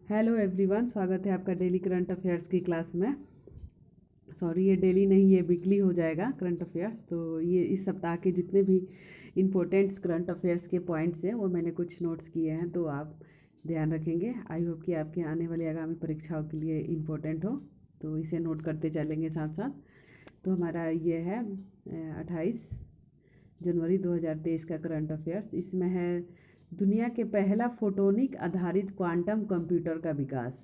Hello everyone, स्वागत है आपका डेली करंट अफेयर्स की क्लास में। सॉरी, ये डेली नहीं, ये वीकली हो जाएगा करंट अफेयर्स। तो ये इस सप्ताह के जितने भी इम्पोर्टेंट्स करंट अफेयर्स के पॉइंट्स हैं वो मैंने कुछ नोट्स किए हैं, तो आप ध्यान रखेंगे। आई होप कि आपके आने वाली आगामी परीक्षाओं के लिए इम्पोर्टेंट हो, तो इसे नोट करते चलेंगे साथ साथ। तो हमारा ये है 28 जनवरी 2023 का करंट अफेयर्स। इसमें है दुनिया के पहला फोटोनिक आधारित क्वांटम कंप्यूटर का विकास।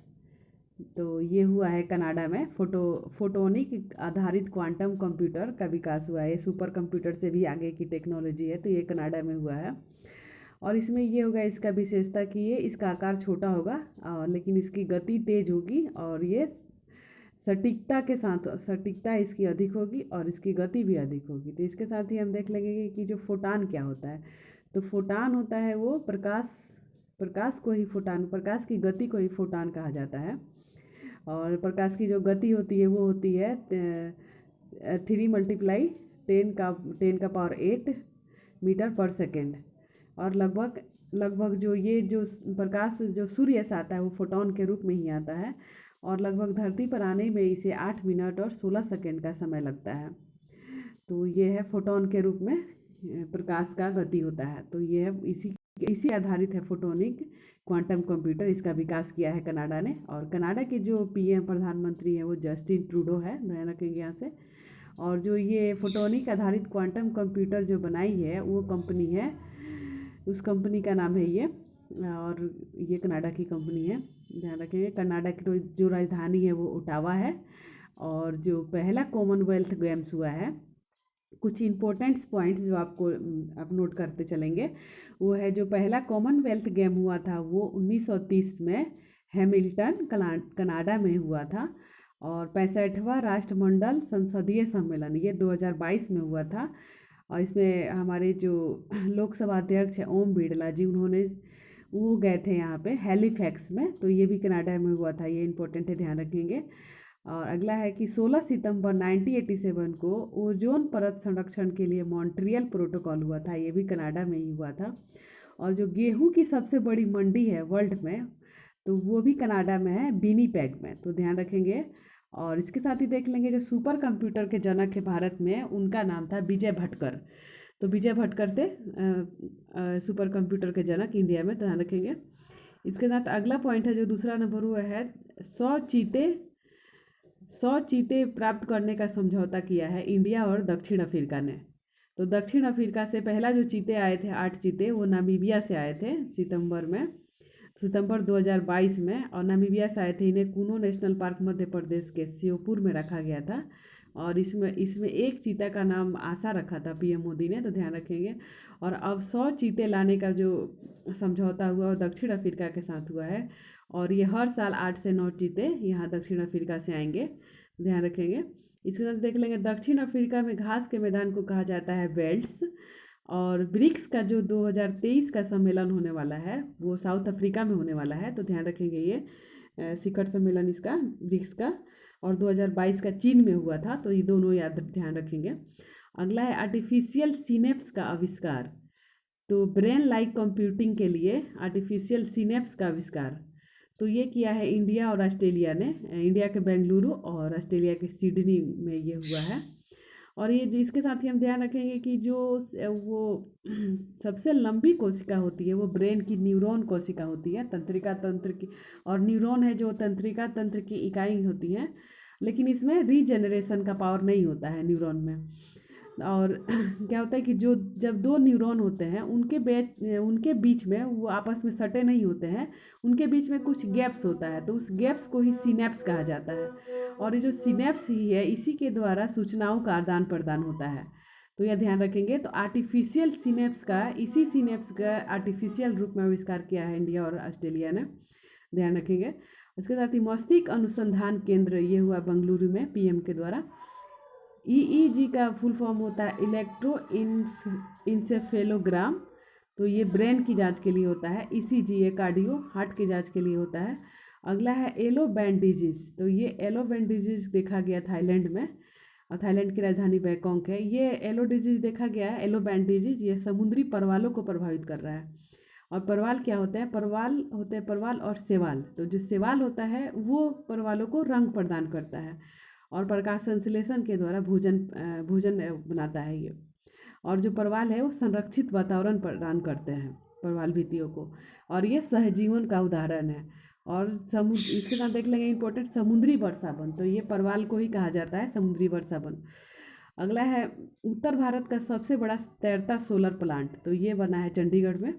तो ये हुआ है कनाडा में। फोटोनिक आधारित क्वांटम कंप्यूटर का विकास हुआ है। ये सुपर कंप्यूटर से भी आगे की टेक्नोलॉजी है, तो ये कनाडा में हुआ है। और इसमें ये होगा, इसका विशेषता कि ये इसका आकार छोटा होगा लेकिन इसकी गति तेज होगी, और ये सटीकता के साथ सटीकता इसकी अधिक होगी और इसकी गति भी अधिक होगी। तो इसके साथ ही हम देख लेंगे कि जो फोटान क्या होता है। तो फोटान होता है वो प्रकाश को ही फोटान, प्रकाश की गति को ही फोटान कहा जाता है। और प्रकाश की जो गति होती है वो होती है 3 × 10 का पावर 8 मीटर पर सेकेंड। और लगभग लगभग जो प्रकाश जो सूर्य से आता है वो फोटोन के रूप में ही आता है, और लगभग धरती पर आने में इसे 8 मिनट और 16 सेकेंड का समय लगता है। तो ये है फोटोन के रूप में प्रकाश का गति होता है। तो ये है इसी आधारित है फोटोनिक क्वांटम कंप्यूटर। इसका विकास किया है कनाडा ने, और कनाडा के जो पीएम प्रधानमंत्री हैं वो जस्टिन ट्रूडो है, ध्यान रखेंगे यहाँ से। और जो ये फोटोनिक आधारित क्वांटम कंप्यूटर जो बनाई है वो कंपनी है, उस कंपनी का नाम है ये, और ये कनाडा की कंपनी है, ध्यान रखेंगे। कनाडा की जो राजधानी है वो ओटावा है। और जो पहला कॉमनवेल्थ गेम्स हुआ है, कुछ इम्पोर्टेंट्स पॉइंट्स जो आपको आप नोट करते चलेंगे, वो है जो पहला कॉमनवेल्थ गेम हुआ था वो 1930 में हैमिल्टन कनाडा में हुआ था। और 65वां राष्ट्रमंडल संसदीय सम्मेलन ये 2022 में हुआ था। और इसमें हमारे जो लोकसभा अध्यक्ष हैं ओम बिरला जी, वो गए थे यहाँ पे हैलीफैक्स में, तो ये भी कनाडा में हुआ था, ये इम्पोर्टेंट है, ध्यान रखेंगे। और अगला है कि 16 सितंबर 1987 को ओजोन परत संरक्षण के लिए मॉन्ट्रियल प्रोटोकॉल हुआ था, ये भी कनाडा में ही हुआ था। और जो गेहूं की सबसे बड़ी मंडी है वर्ल्ड में, तो वो भी कनाडा में है, विनिपेग में, तो ध्यान रखेंगे। और इसके साथ ही देख लेंगे जो सुपर कंप्यूटर के जनक है भारत में, उनका नाम था विजय भटकर। तो विजय भटकर थे सुपर कंप्यूटर के जनक इंडिया में, ध्यान रखेंगे। इसके साथ अगला पॉइंट है जो दूसरा नंबर हुआ है, 100 चीते प्राप्त करने का समझौता किया है इंडिया और दक्षिण अफ्रीका ने। तो दक्षिण अफ्रीका से पहला जो चीते आए थे 8 चीते, वो नामीबिया से आए थे सितंबर 2022 में, और नामीबिया से आए थे। इन्हें कूनो नेशनल पार्क मध्य प्रदेश के श्योपुर में रखा गया था। और इसमें एक चीता का नाम आशा रखा था पीएम मोदी ने, तो ध्यान रखेंगे। और अब 100 चीते लाने का जो समझौता हुआ वो दक्षिण अफ्रीका के साथ हुआ है, और ये हर साल 8 से 9 चीते यहाँ दक्षिण अफ्रीका से आएंगे, ध्यान रखेंगे। इसके साथ देख लेंगे दक्षिण अफ्रीका में घास के मैदान को कहा जाता है बेल्ट्स। और ब्रिक्स का जो 2023 का सम्मेलन होने वाला है वो साउथ अफ्रीका में होने वाला है, तो ध्यान रखेंगे ये शिखर सम्मेलन इसका ब्रिक्स का। और 2022 का चीन में हुआ था, तो ये दोनों याद ध्यान रखेंगे। अगला है आर्टिफिशियल सिनेप्स का आविष्कार। तो ब्रेन लाइक कंप्यूटिंग के लिए आर्टिफिशियल सिनेप्स का आविष्कार तो ये किया है इंडिया और ऑस्ट्रेलिया ने। इंडिया के बेंगलुरु और ऑस्ट्रेलिया के सिडनी में ये हुआ है। और ये इसके साथ ही हम ध्यान रखेंगे कि जो वो सबसे लंबी कोशिका होती है वो ब्रेन की न्यूरॉन कोशिका होती है, तंत्रिका तंत्र की। और न्यूरॉन है जो तंत्रिका तंत्र की इकाई होती है, लेकिन इसमें रीजनरेशन का पावर नहीं होता है न्यूरॉन में। और क्या होता है कि जब दो न्यूरॉन होते हैं उनके बीच में वो आपस में सटे नहीं होते हैं, उनके बीच में कुछ गैप्स होता है, तो उस गैप्स को ही सिनेप्स कहा जाता है। और ये जो सिनेप्स ही है, इसी के द्वारा सूचनाओं का आदान प्रदान होता है, तो यह ध्यान रखेंगे। तो इसी सिनेप्स का आर्टिफिशियल रूप में आविष्कार किया है इंडिया और ऑस्ट्रेलिया ने, ध्यान रखेंगे। उसके साथ ही मस्तिष्क अनुसंधान केंद्र ये हुआ बेंगलुरु में पीएम के द्वारा। ईईजी का फुल फॉर्म होता है इलेक्ट्रो इंसेफेलोग्राम, तो ये ब्रेन की जांच के लिए होता है। ईसीजी ये कार्डियो हार्ट की जांच के लिए होता है। अगला है एलो बैंड डिजीज़। तो ये एलो बैंड डिजीज़ देखा गया थाईलैंड में, और थाईलैंड की राजधानी बैंकॉक है। ये एलो डिजीज़ देखा गया है, एलो बैंड डिजीज़, ये समुद्री परवालों को प्रभावित कर रहा है। और परवाल क्या होता है? परवाल होते हैं परवाल और सेवाल। तो जो सेवाल होता है वो परवालों को रंग प्रदान करता है और प्रकाश संश्लेषण के द्वारा भोजन बनाता है ये। और जो परवाल है वो संरक्षित वातावरण प्रदान करते हैं परवाल भित्तियों को, और ये सहजीवन का उदाहरण है। और समुद्र इसके साथ देख लेंगे इम्पोर्टेंट समुद्री वर्षावन, तो ये परवाल को ही कहा जाता है समुद्री वर्षावन। अगला है उत्तर भारत का सबसे बड़ा तैरता सोलर प्लांट, तो ये बना है चंडीगढ़ में।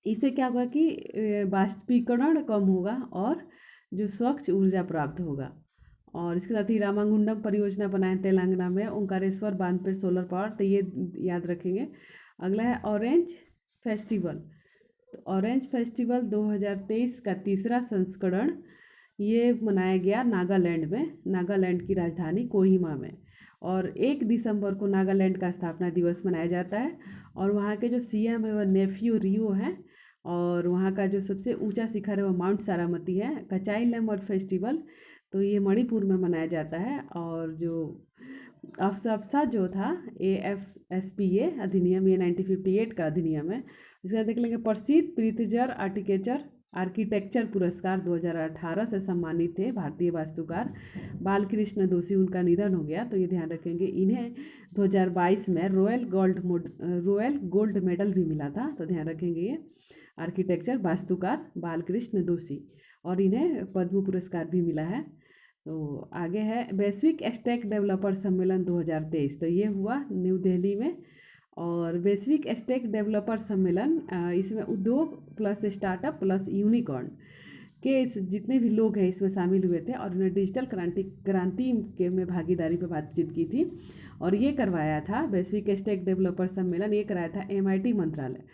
इससे क्या होगा कि वाष्पीकरण कम होगा और जो स्वच्छ ऊर्जा प्राप्त होगा। और इसके साथ ही रामागुंडम परियोजना बनाए तेलंगाना में ओंकारेश्वर बांध पर सोलर पावर, तो ये याद रखेंगे। अगला है ऑरेंज फेस्टिवल। तो ऑरेंज फेस्टिवल 2023 का तीसरा संस्करण ये मनाया गया नागालैंड में, नागालैंड की राजधानी कोहिमा में। और 1 दिसंबर को नागालैंड का स्थापना दिवस मनाया जाता है। और वहाँ के जो सीएम है वह नेफ्यू रियो हैं। और वहाँ का जो सबसे ऊंचा शिखर है वो माउंट सारामती है। कचाई लेमर फेस्टिवल तो ये मणिपुर में मनाया जाता है। और जो अफसा जो था AFSPA अधिनियम, ये 1958 का अधिनियम है। इसके बाद देख लेंगे प्रसिद्ध प्रीतिजर आर्किटेक्चर पुरस्कार 2018 से सम्मानित थे भारतीय वास्तुकार बालकृष्ण दोषी, उनका निधन हो गया, तो ये ध्यान रखेंगे। इन्हें 2022 में रॉयल गोल्ड मेडल भी मिला था, तो ध्यान रखेंगे ये आर्किटेक्चर वास्तुकार बालकृष्ण दोषी, और इन्हें पद्म पुरस्कार भी मिला है। तो आगे है वैश्विक स्टैक डेवलपर सम्मेलन 2023, तो ये हुआ न्यू दिल्ली में। और वैश्विक स्टैक डेवलपर सम्मेलन इसमें उद्योग प्लस स्टार्टअप प्लस यूनिकॉर्न के जितने भी लोग हैं इसमें शामिल हुए थे, और उन्होंने डिजिटल क्रांति के में भागीदारी पर बातचीत की थी। और ये करवाया था वैश्विक स्टैक डेवलपर सम्मेलन, ये कराया था MIT मंत्रालय।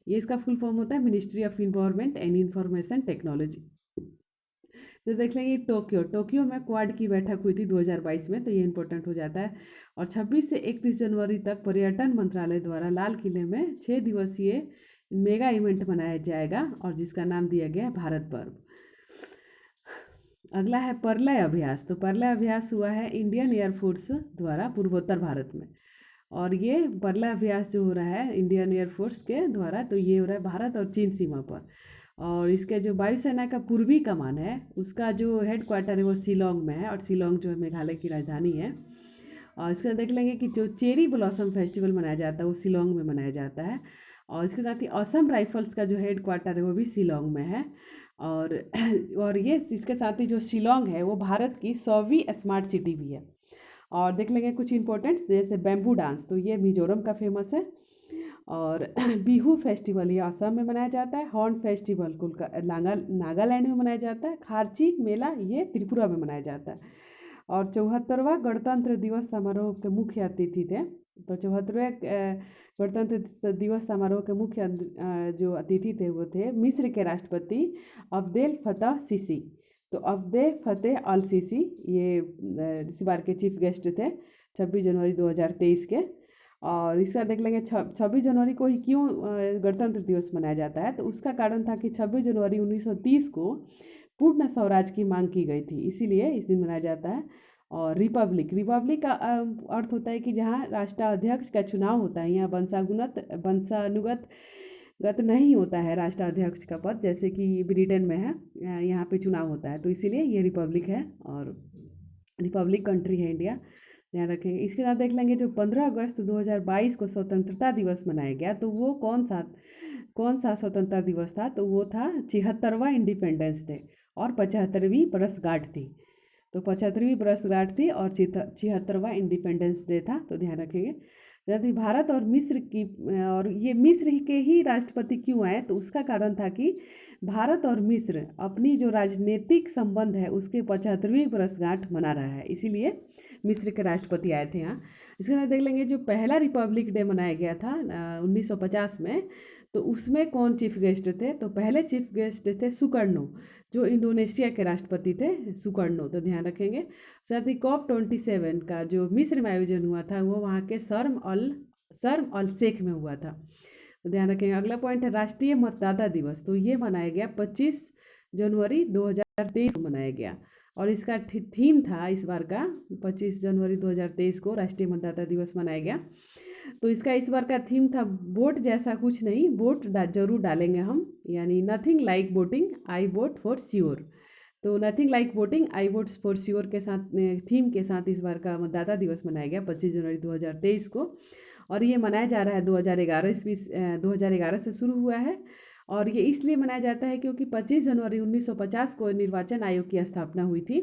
ये इसका फुल फॉर्म होता है ministry of environment and information technology. तो देख लेंगे टोक्यो में क्वाड की बैठक हुई थी 2022 में, तो ये इंपॉर्टेंट हो जाता है। और 26 से 31 जनवरी तक पर्यटन मंत्रालय द्वारा लाल किले में 6 दिवसीय मेगा इवेंट मनाया जाएगा, और जिसका नाम दिया गया है भारत पर्व। अगला है प्रलय अभ्यास। तो प्रलय अभ्यास हुआ है इंडियन एयरफोर्स द्वारा पूर्वोत्तर भारत में। और ये प्रलय अभ्यास जो हो रहा है इंडियन एयरफोर्स के द्वारा, तो ये हो रहा है भारत और चीन सीमा पर। और इसके जो वायुसेना का पूर्वी कमान है उसका जो हेड क्वार्टर है वो शिलोंग में है, और शिलोंग जो है मेघालय की राजधानी है। और इसके साथ देख लेंगे कि जो चेरी ब्लॉसम फेस्टिवल मनाया जाता है वो शिलोंग में मनाया जाता है। और इसके साथ ही असम राइफल्स का जो हेड क्वार्टर है वो भी शिलोंग में है। और और ये इसके साथ ही जो शिलोंग है वो भारत की 100वीं स्मार्ट सिटी भी है। और देख लेंगे कुछ इंपॉर्टेंट्स, जैसे बैम्बू डांस, तो ये मिजोरम का फेमस है। और बिहू फेस्टिवल ये असम में मनाया जाता है। हॉर्न फेस्टिवल नागालैंड में मनाया जाता है। खार्ची मेला ये त्रिपुरा में मनाया जाता है। और 74वां गणतंत्र दिवस समारोह के मुख्य अतिथि थे। तो 74वें गणतंत्र दिवस समारोह के मुख्य जो अतिथि थे वो थे मिस्र के राष्ट्रपति अब्देल फतह सीसी। तो अब्देल फतेह अल सीसी ये इस बार के चीफ गेस्ट थे 26 जनवरी 2023 के। और इसका देख लेंगे 26 जनवरी को ही क्यों गणतंत्र दिवस मनाया जाता है, तो उसका कारण था कि 26 जनवरी 1930 को पूर्ण स्वराज की मांग की गई थी, इसीलिए इस दिन मनाया जाता है। और रिपब्लिक का अर्थ होता है कि जहाँ राष्ट्राध्यक्ष का चुनाव होता है, यहाँ वंशानुगत नहीं होता है राष्ट्राध्यक्ष का पद, जैसे कि ब्रिटेन में है, यहाँ पे चुनाव होता है, तो इसीलिए ये रिपब्लिक है और रिपब्लिक कंट्री है इंडिया, ध्यान रखेंगे। इसके साथ देख लेंगे जो 15 अगस्त 2022 को स्वतंत्रता दिवस मनाया गया, तो वो कौन सा स्वतंत्रता दिवस था, तो वो था 76वां इंडिपेंडेंस डे और 75वीं बरसगांठ थी। तो 75वीं बरसगांठ थी और 76वां इंडिपेंडेंस डे था, तो ध्यान रखेंगे। यदि भारत और मिस्र की, और ये मिस्र के ही राष्ट्रपति क्यों आए, तो उसका कारण था कि भारत और मिस्र अपनी जो राजनीतिक संबंध है उसके 75वीं बरसगांठ मना रहा है, इसीलिए मिस्र के राष्ट्रपति आए थे यहाँ। इसके बाद देख लेंगे जो पहला रिपब्लिक डे मनाया गया था 1950 में, तो उसमें कौन चीफ गेस्ट थे, तो पहले चीफ गेस्ट थे सुकर्णो, जो इंडोनेशिया के राष्ट्रपति थे सुकर्णो, तो ध्यान रखेंगे। साथ ही COP27 का जो मिस्र में आयोजन हुआ था वो वहाँ के शर्म अल शेख में हुआ था, तो ध्यान रखेंगे। अगला पॉइंट है राष्ट्रीय मतदाता दिवस, तो ये मनाया गया 25 जनवरी 2023 को मनाया गया। और इसका थीम था इस बार का 25 जनवरी 2023 को राष्ट्रीय मतदाता दिवस मनाया गया। तो इसका इस बार का थीम था वोट जैसा कुछ नहीं, वोट जरूर डालेंगे हम, यानी nothing like voting, I vote for sure. तो nothing like voting, I vote for sure के साथ थीम के साथ इस बार का मतदाता दिवस मनाया गया 25 जनवरी 2023 को। और ये मनाया जा रहा है 2011 ईस्वी 2011 से शुरू हुआ है। और ये इसलिए मनाया जाता है क्योंकि 25 जनवरी 1950 को निर्वाचन आयोग की स्थापना हुई थी।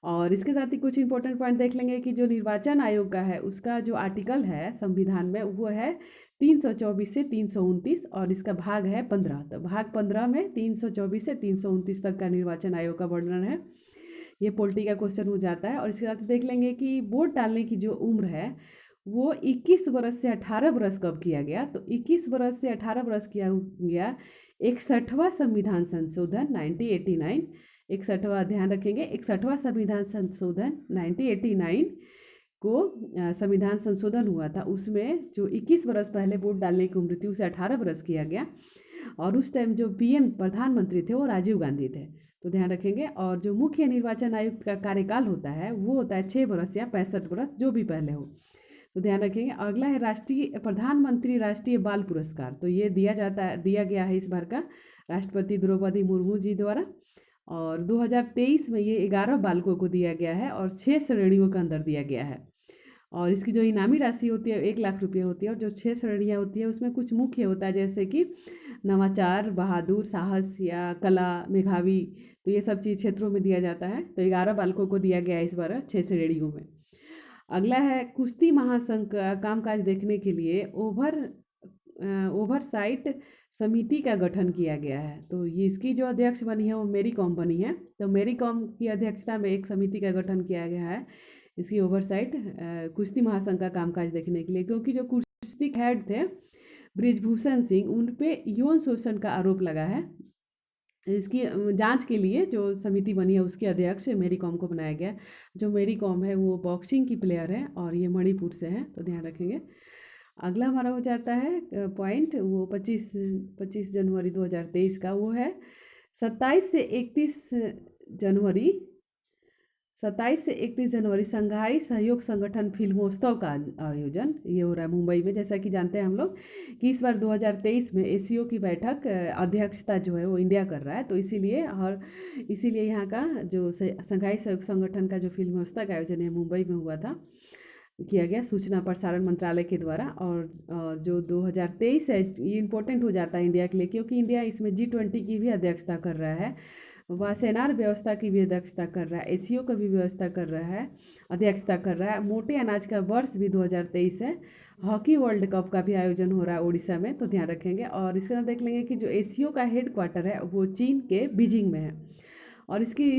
और इसके साथ ही कुछ इंपॉर्टेंट पॉइंट देख लेंगे कि जो निर्वाचन आयोग का है उसका जो आर्टिकल है संविधान में वो है 324 से 329, और इसका भाग है 15। तो भाग 15 में 324 से 329 तक का निर्वाचन आयोग का वर्णन है। ये पॉलिटी का क्वेश्चन हो जाता है। और इसके साथ देख लेंगे कि वोट डालने की जो उम्र है वो 21 बरस से 18 बरस कब किया गया, तो 21 बरस से 18 बरस किया गया 61वां संविधान संशोधन 1989। 61वां ध्यान रखेंगे, 61वां संविधान संशोधन 1989 को संविधान संशोधन हुआ था। उसमें जो 21 बरस पहले वोट डालने की उम्र थी उसे 18 बरस किया गया। और उस टाइम जो पीएम प्रधानमंत्री थे वो राजीव गांधी थे, तो ध्यान रखेंगे। और जो मुख्य निर्वाचन आयुक्त का कार्यकाल होता है वो होता है 6 बरस या 65 बरस, जो भी पहले हो, तो ध्यान रखेंगे। अगला है राष्ट्रीय प्रधानमंत्री राष्ट्रीय बाल पुरस्कार, तो ये दिया गया है इस बार का राष्ट्रपति द्रौपदी मुर्मू जी द्वारा। और 2023 में ये 11 बालकों को दिया गया है और 6 श्रेणियों के अंदर दिया गया है। और इसकी जो इनामी राशि होती है 1 लाख रुपये होती है। और जो 6 श्रेणियाँ होती है उसमें कुछ मुख्य होता है, जैसे कि नवाचार, बहादुर, साहस या कला, मेधावी, तो ये सब चीज़ क्षेत्रों में दिया जाता है। तो 11 बालकों को दिया गया है इस बार 6 श्रेणियों में। अगला है कुश्ती महासंघ का कामकाज देखने के लिए ओवरसाइट समिति का गठन किया गया है। तो ये इसकी जो अध्यक्ष बनी है वो मेरी कॉम बनी है। तो मेरी कॉम की अध्यक्षता में एक समिति का गठन किया गया है इसकी ओवरसाइट कुश्ती महासंघ का कामकाज देखने के लिए, क्योंकि जो कुश्ती हेड थे ब्रिजभूषण सिंह, उन पे यौन शोषण का आरोप लगा है। इसकी जांच के लिए जो समिति बनी है उसके अध्यक्ष मेरी कॉम को बनाया गया। जो मेरी कॉम है वो बॉक्सिंग की प्लेयर है और ये मणिपुर से है, तो ध्यान रखेंगे। अगला हमारा हो जाता है पॉइंट, वो 25 जनवरी 2023 का, वो है 27 से 31 जनवरी 27 से 31 जनवरी शंघाई सहयोग संगठन फिल्मोत्सव का आयोजन ये हो रहा है मुंबई में। जैसा कि जानते हैं हम लोग कि इस बार 2023 में एसीओ की बैठक अध्यक्षता जो है वो इंडिया कर रहा है, तो इसीलिए यहाँ का जो शंघाई सहयोग संगठन का जो फिल्मोत्सव का आयोजन है मुंबई में किया गया सूचना प्रसारण मंत्रालय के द्वारा। और जो 2023 है ये इम्पोर्टेंट हो जाता है इंडिया के लिए, क्योंकि इंडिया इसमें G20 की भी अध्यक्षता कर रहा है, वासेनार व्यवस्था की भी अध्यक्षता कर रहा है, एसीओ का भी अध्यक्षता कर रहा है। मोटे अनाज का वर्ष भी 2023 है। हॉकी वर्ल्ड कप का भी आयोजन हो रहा है उड़ीसा में, तो ध्यान रखेंगे। और इसके अंदर देख लेंगे कि जो एसीओ का हेडक्वार्टर है वो चीन के बीजिंग में है। और इसकी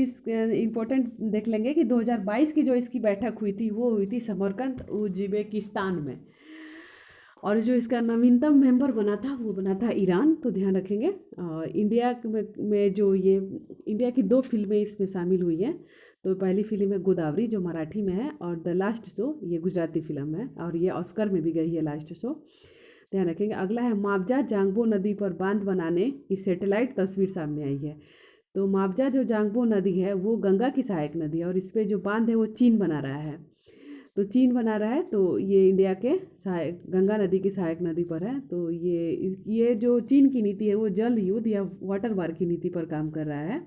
इम्पोर्टेंट देख लेंगे कि 2022 की जो इसकी बैठक हुई थी वो हुई थी समरकंद उज्बेकिस्तान में। और जो इसका नवीनतम मेंबर बना था वो बना था ईरान, तो ध्यान रखेंगे। और इंडिया में जो ये इंडिया की 2 फिल्में इसमें शामिल हुई हैं। तो पहली फिल्म है गोदावरी जो मराठी में है, और द लास्ट शो ये गुजराती फिल्म है, और ये ऑस्कर में भी गई है लास्ट शो, ध्यान रखेंगे। अगला है मावजा जांगबो नदी पर बांध बनाने की सैटेलाइट तस्वीर सामने आई है। तो मावजा जो जांगबो नदी है वो गंगा की सहायक नदी है, और इस पर जो बांध है वो चीन बना रहा है। तो ये इंडिया के सहायक गंगा नदी की सहायक नदी पर है। तो ये जो चीन की नीति है वो जल युद्ध या वाटर वार की नीति पर काम कर रहा है,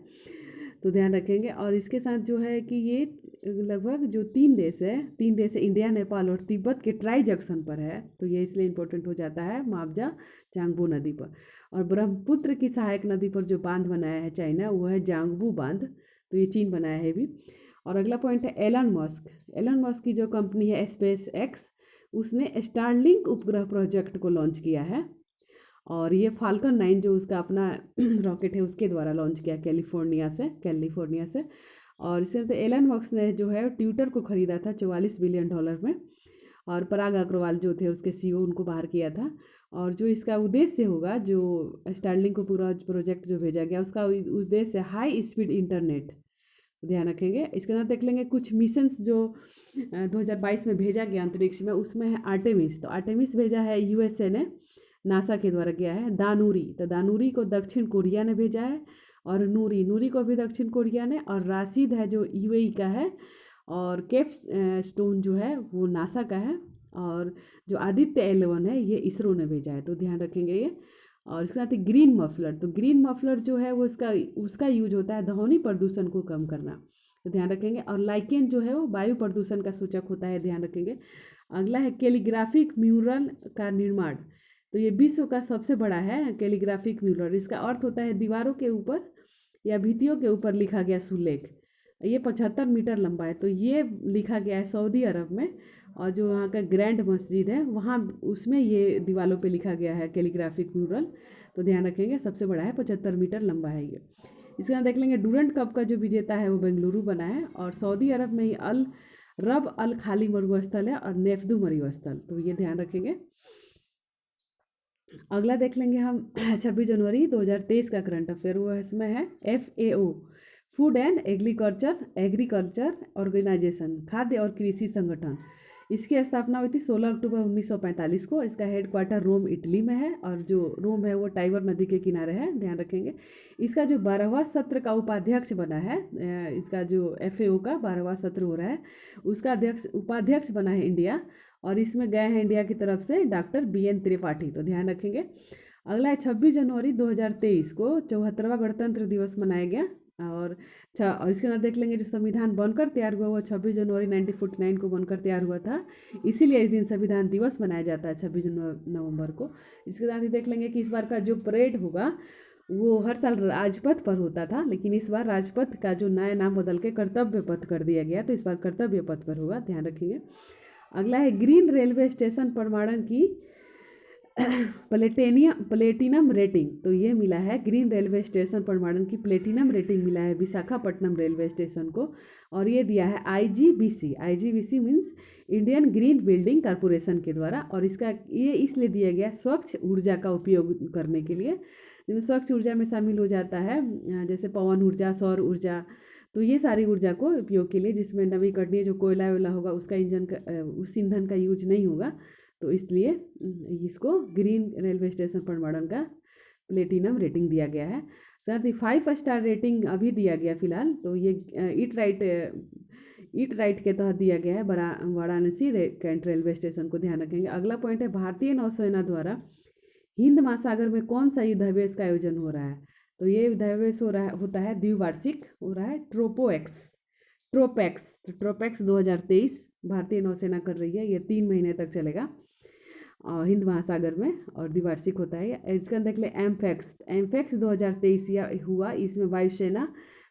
तो ध्यान रखेंगे। और इसके साथ जो है कि ये लगभग जो 3 देश है इंडिया, नेपाल और तिब्बत के ट्राई जंक्शन पर है, तो ये इसलिए इम्पोर्टेंट हो जाता है मावजा जांगबो नदी पर। और ब्रह्मपुत्र की सहायक नदी पर जो बांध बनाया है चाइना वो है जांगबू बांध, तो ये चीन बनाया है भी। और अगला पॉइंट है एलन मस्क की जो कंपनी है स्पेस एक्स, उसने स्टारलिंक उपग्रह प्रोजेक्ट को लॉन्च किया है। और ये फाल्कन 9 जो उसका अपना रॉकेट है उसके द्वारा लॉन्च किया कैलिफोर्निया से। और इससे तो एलन मस्क ने जो है ट्विटर को ख़रीदा था $44 बिलियन में, और पराग अग्रवाल जो थे उसके सीईओ उनको बाहर किया था। और जो इसका उद्देश्य होगा, जो स्टारलिंक को पूरा प्रोजेक्ट जो भेजा गया उसका उद्देश्य हाई स्पीड इंटरनेट, ध्यान रखेंगे। इसके अंदर देख लेंगे कुछ मिशंस जो 2022 में भेजा गया अंतरिक्ष में, उसमें है आर्टेमिस। तो आर्टेमिस भेजा है यूएसए ने, नासा के द्वारा किया है। दानूरी को दक्षिण कोरिया ने भेजा है, और नूरी को भी दक्षिण कोरिया ने, और राशिद है जो यूएई का है, और केप स्टोन जो है वो नासा का है। और जो आदित्य L1 है ये इसरो ने भेजा है, तो ध्यान रखेंगे ये। और इसके साथ ही ग्रीन मफलर, तो ग्रीन मफलर जो है वो इसका उसका यूज होता है ध्वनि प्रदूषण को कम करना, तो ध्यान रखेंगे। और लाइकेन जो है वो वायु प्रदूषण का सूचक होता है, ध्यान रखेंगे। अगला है कैलीग्राफिक म्यूरल का निर्माण, तो ये विश्व का सबसे बड़ा है कैलीग्राफिक म्यूरल। इसका अर्थ होता है दीवारों के ऊपर या भित्तियों के ऊपर लिखा गया सुलेख। ये 75 मीटर लंबा है, तो ये लिखा गया है सऊदी अरब में, और जो वहाँ का ग्रैंड मस्जिद है वहाँ उसमें ये दीवारों पे लिखा गया है कैलीग्राफिक म्यूरल, तो ध्यान रखेंगे सबसे बड़ा है, 75 मीटर लंबा है ये। इसके बाद देख लेंगे डूरंट कप का जो विजेता है वो बेंगलुरु बना है, और सऊदी अरब में ही अल रब अल खाली मरुस्थल है और नेफ्दू मरुस्थल, तो ये ध्यान रखेंगे। अगला देख लेंगे हम 26 जनवरी 2023 का करंट अफेयर, वो इसमें है FAO, food and agriculture organisation, खाद्य और कृषि संगठन। इसकी स्थापना हुई थी 16 अक्टूबर 1945 को। इसका हेडक्वार्टर रोम इटली में है, और जो रोम है वो टाइबर नदी के किनारे है, ध्यान रखेंगे। इसका जो 12वां सत्र का उपाध्यक्ष बना है, इसका जो FAO का 12वां सत्र हो रहा है उसका उपाध्यक्ष बना है इंडिया, और इसमें गए हैं इंडिया की तरफ से डॉक्टर BN त्रिपाठी, तो ध्यान रखेंगे। अगला है 26 जनवरी 2023 को 74वां गणतंत्र दिवस मनाया गया, और इसके अंदर देख लेंगे जो संविधान बनकर तैयार हुआ वो 26 जनवरी 1949 को बनकर तैयार हुआ था, इसीलिए इस दिन संविधान दिवस मनाया जाता है 26 नवंबर को। इसके साथ ही देख लेंगे कि इस बार का जो परेड होगा वो हर साल राजपथ पर होता था, लेकिन इस बार राजपथ का जो नया नाम बदल के कर्तव्य पथ कर दिया गया, तो इस बार कर्तव्य पथ पर होगा, ध्यान रखिए। अगला है ग्रीन रेलवे स्टेशन प्रमाणन की प्लेटिनम रेटिंग, तो ये मिला है ग्रीन रेलवे स्टेशन प्रमाणन की प्लेटिनम रेटिंग मिला है विशाखापट्टनम रेलवे स्टेशन को, और ये दिया है IGBC means Indian green building corporation के द्वारा। और इसका ये इसलिए दिया गया स्वच्छ ऊर्जा का उपयोग करने के लिए, जिसमें स्वच्छ ऊर्जा में शामिल हो जाता है जैसे पवन ऊर्जा, सौर ऊर्जा, तो ये सारी ऊर्जा को उपयोग के लिए, जिसमें नवीकरणीय जो कोयला वेला होगा उसका उस ईंधन का यूज नहीं होगा, तो इसलिए इसको ग्रीन रेलवे स्टेशन प्रमाणन का प्लेटिनम रेटिंग दिया गया है। साथ ही 5 स्टार रेटिंग अभी दिया गया फिलहाल, तो ये ईट राइट के तहत दिया गया है वाराणसी कैंट रेलवे स्टेशन को, ध्यान रखेंगे। अगला पॉइंट है भारतीय नौसेना द्वारा हिंद महासागर में कौन सा युद्धाभ्यास का आयोजन हो रहा है, तो ये युद्धाभ्यास होता है द्विवार्षिक हो रहा है ट्रोपेक्स, तो ट्रोपेक्स 2023 भारतीय नौसेना कर रही है, ये 3 महीने तक चलेगा हिंद महासागर में, और द्विवार्षिक होता है। इसके अंदर देख ले एमफेक्स 2023 हुआ, इसमें वायुसेना,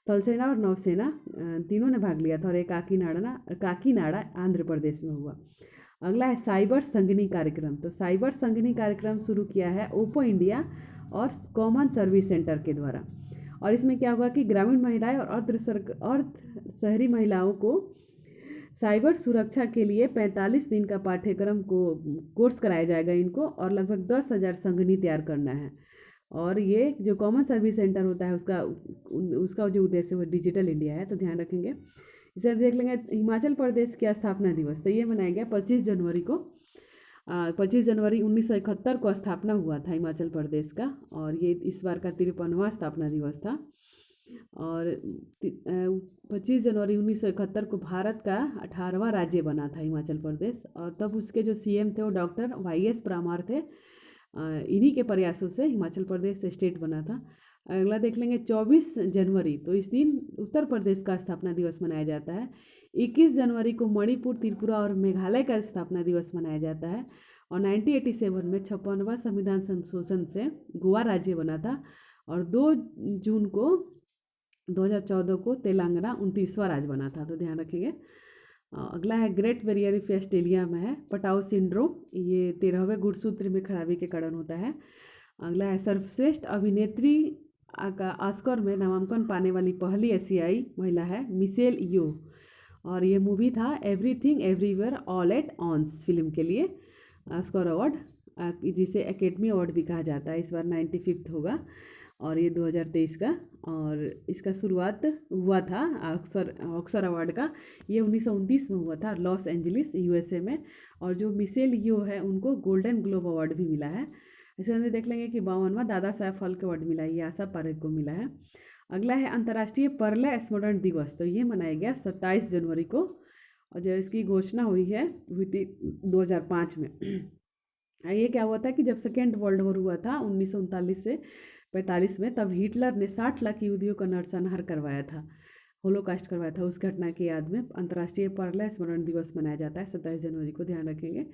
थल सेना और नौसेना तीनों ने भाग लिया था, और एक काकीनाडा आंध्र प्रदेश में हुआ। अगला है साइबर संगिनी कार्यक्रम, तो साइबर संगिनी कार्यक्रम शुरू किया है ओप्पो इंडिया और कॉमन सर्विस सेंटर के द्वारा, और इसमें क्या होगा कि ग्रामीण महिलाएं और अर्ध शहरी महिलाओं को साइबर सुरक्षा के लिए 45 दिन का पाठ्यक्रम कोर्स कराया जाएगा इनको, और लगभग 10,000 संगिनी तैयार करना है। और ये जो कॉमन सर्विस सेंटर होता है उसका जो उद्देश्य है वो डिजिटल इंडिया है, तो ध्यान रखेंगे। इसे देख लेंगे हिमाचल प्रदेश की स्थापना दिवस, तो ये मनाया गया 25 जनवरी को। 25 जनवरी 1971 को स्थापना हुआ था हिमाचल प्रदेश का, और ये इस बार का 53वां स्थापना दिवस था। और 25 जनवरी 1971 को भारत का 18वां राज्य बना था हिमाचल प्रदेश, और तब उसके जो CM थे वो डॉक्टर YS परमार थे। इन्हीं के प्रयासों से हिमाचल प्रदेश स्टेट बना था। अगला देख लेंगे 24 जनवरी, तो इस दिन उत्तर प्रदेश का स्थापना दिवस मनाया जाता है। 21 जनवरी को मणिपुर, त्रिपुरा और मेघालय का स्थापना दिवस मनाया जाता है, और 1987 में 56वां संविधान संशोधन से गोवा राज्य बना था, और 2 जून को 2014 को तेलंगाना 29वां राज्य बना था, तो ध्यान रखेंगे। अगला है ग्रेट बैरियर रीफ ऑस्ट्रेलिया में है पटाओ सिंड्रोम, ये 13वें गुणसूत्र में खराबी के कारण होता है। अगला है सर्वश्रेष्ठ अभिनेत्री का ऑस्कर में नामांकन पाने वाली पहली एशियाई महिला है मिशेल यो, और ये मूवी था everything everywhere all at once film के लिए ऑस्कर अवार्ड, जिसे एकेडमी अवार्ड भी कहा जाता है। इस बार 95वां होगा, और ये 2023 का, और इसका शुरुआत हुआ था ऑस्कर अवार्ड का, ये 1929 में हुआ था लॉस एंजलिस USA में, और जो मिशेल यो है उनको गोल्डन ग्लोब अवार्ड भी मिला है। इसके अंदर देख लेंगे कि 52वां दादा साहब फाल्के अवार्ड मिला है, ये आशा पारेख को मिला है। अगला है अंतर्राष्ट्रीय पर्ल स्मरण दिवस, तो ये मनाया गया 27 जनवरी को, और जो इसकी घोषणा हुई थी 2005 में। ये क्या हुआ था कि जब सेकेंड वर्ल्ड वॉर हुआ था 1939 से 45 में, तब हिटलर ने 60 लाख यहूदियों का नरसंहार करवाया था, होलोकास्ट करवाया था। उस घटना की याद में अंतर्राष्ट्रीय परलय स्मरण दिवस मनाया जाता है 27 जनवरी को, ध्यान रखेंगे।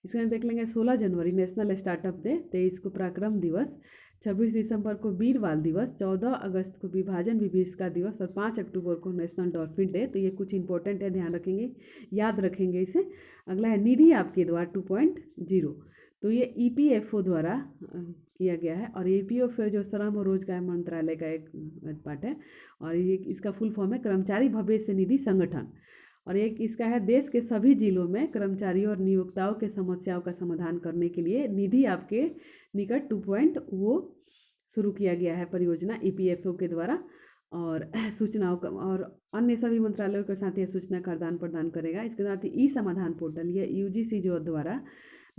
इसके अंदर देख लेंगे 16 जनवरी नेशनल स्टार्टअप डे, 23 को पराक्रम दिवस, 26 दिसंबर को वीर बाल दिवस, 14 अगस्त को विभाजन विभीषिका दिवस और 5 अक्टूबर को नेशनल डॉल्फिन डे। तो ये कुछ इंपॉर्टेंट है, ध्यान रखेंगे, याद रखेंगे इसे। अगला है निधि आपके द्वार 2.0। तो ये ईपीएफओ द्वारा किया गया है, और ईपीएफओ जो श्रम और रोजगार मंत्रालय का एक पार्ट है, और ये इसका फुल फॉर्म है कर्मचारी भविष्य निधि संगठन। और एक इसका है देश के सभी जिलों में कर्मचारियों और नियोक्ताओं के समस्याओं का समाधान करने के लिए निधि आपके निकट 2.0 शुरू किया गया है परियोजना ईपीएफओ के द्वारा। और सूचनाओं का और अन्य सभी मंत्रालयों के साथ ये सूचना का आदान प्रदान करेगा। इसके साथ ही ई समाधान पोर्टल, ये यूजीसी जो द्वारा